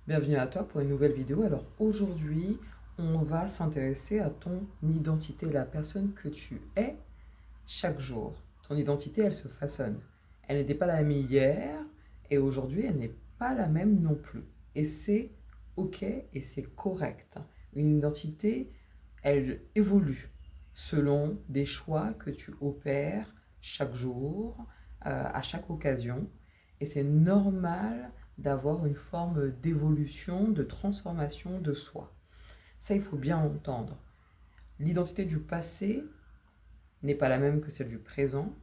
Bienvenue à toi pour une nouvelle vidéo. Alors aujourd'hui, on va s'intéresser à ton identité, la personne que tu es chaque jour. Ton identité, elle se façonne. Elle n'était pas la même hier et aujourd'hui, elle n'est pas la même non plus. Et c'est OK et c'est correct. Une identité, elle évolue selon des choix que tu opères chaque jour, à chaque occasion. Et c'est normal d'avoir une forme d'évolution, de transformation de soi. Ça, il faut bien entendre. L'identité du passé n'est pas la même que celle du présent.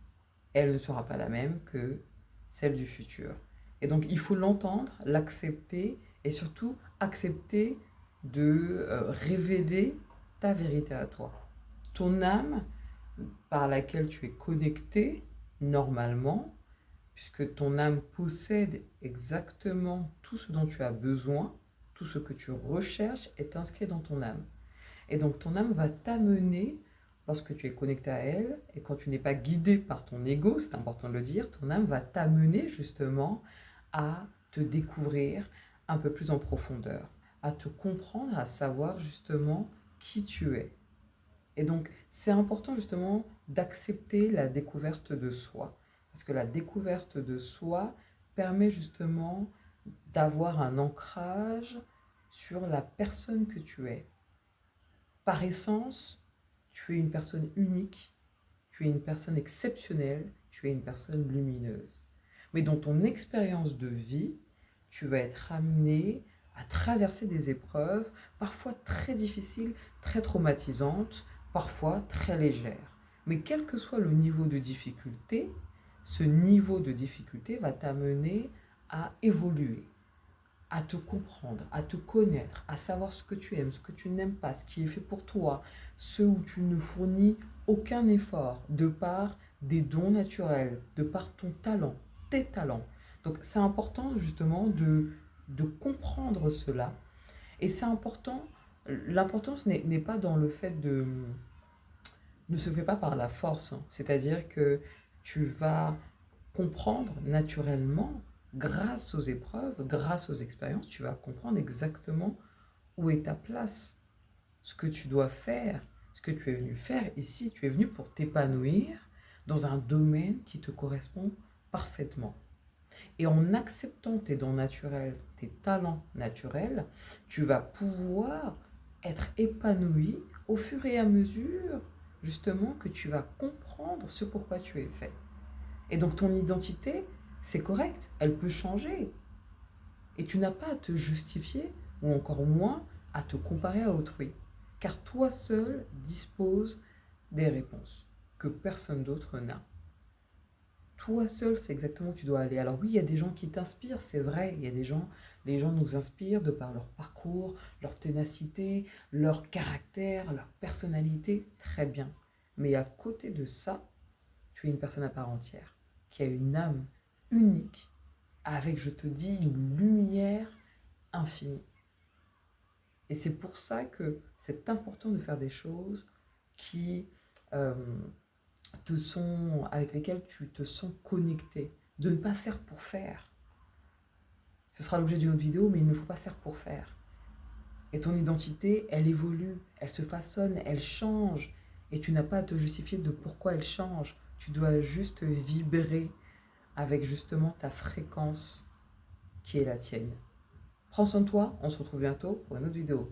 Elle ne sera pas la même que celle du futur. Et donc, il faut l'entendre, l'accepter et surtout accepter de révéler ta vérité à toi. Ton âme par laquelle tu es connecté normalement, puisque ton âme possède exactement tout ce dont tu as besoin, tout ce que tu recherches est inscrit dans ton âme. Et donc ton âme va t'amener, lorsque tu es connecté à elle, et quand tu n'es pas guidé par ton ego, c'est important de le dire, ton âme va t'amener justement à te découvrir un peu plus en profondeur, à te comprendre, à savoir justement qui tu es. Et donc, c'est important justement d'accepter la découverte de soi. Parce que la découverte de soi permet justement d'avoir un ancrage sur la personne que tu es. Par essence, tu es une personne unique, tu es une personne exceptionnelle, tu es une personne lumineuse. Mais dans ton expérience de vie, tu vas être amené à traverser des épreuves, parfois très difficiles, très traumatisantes, parfois très légères. Mais quel que soit le niveau de difficulté, ce niveau de difficulté va t'amener à évoluer, à te comprendre, à te connaître, à savoir ce que tu aimes, ce que tu n'aimes pas, ce qui est fait pour toi, ce où tu ne fournis aucun effort, de par des dons naturels, de par ton talent, tes talents. Donc c'est important justement de comprendre cela. Et c'est important, l'importance n'est pas dans le fait de... ne se fait pas par la force, hein. C'est-à-dire que tu vas comprendre naturellement, grâce aux épreuves, grâce aux expériences, tu vas comprendre exactement où est ta place, ce que tu dois faire, ce que tu es venu faire ici. Tu es venu pour t'épanouir dans un domaine qui te correspond parfaitement. Et en acceptant tes dons naturels, tes talents naturels, tu vas pouvoir être épanoui au fur et à mesure, justement, que tu vas comprendre ce pourquoi tu es fait. Et donc ton identité, c'est correct, elle peut changer. Et tu n'as pas à te justifier, ou encore moins à te comparer à autrui. Car toi seul disposes des réponses que personne d'autre n'a. Toi seul, c'est exactement où tu dois aller. Alors oui, il y a des gens qui t'inspirent, c'est vrai. Il y a des gens, les gens nous inspirent de par leur parcours, leur ténacité, leur caractère, leur personnalité. Très bien. Mais à côté de ça, tu es une personne à part entière, qui a une âme unique, avec, je te dis, une lumière infinie. Et c'est pour ça que c'est important de faire des choses qui euh, avec lesquelles tu te sens connecté, de ne pas faire pour faire. Ce sera l'objet d'une autre vidéo, mais il ne faut pas faire pour faire. Et ton identité, elle évolue, elle se façonne, elle change. Et tu n'as pas à te justifier de pourquoi elle change. Tu dois juste vibrer avec justement ta fréquence qui est la tienne. Prends soin de toi, on se retrouve bientôt pour une autre vidéo.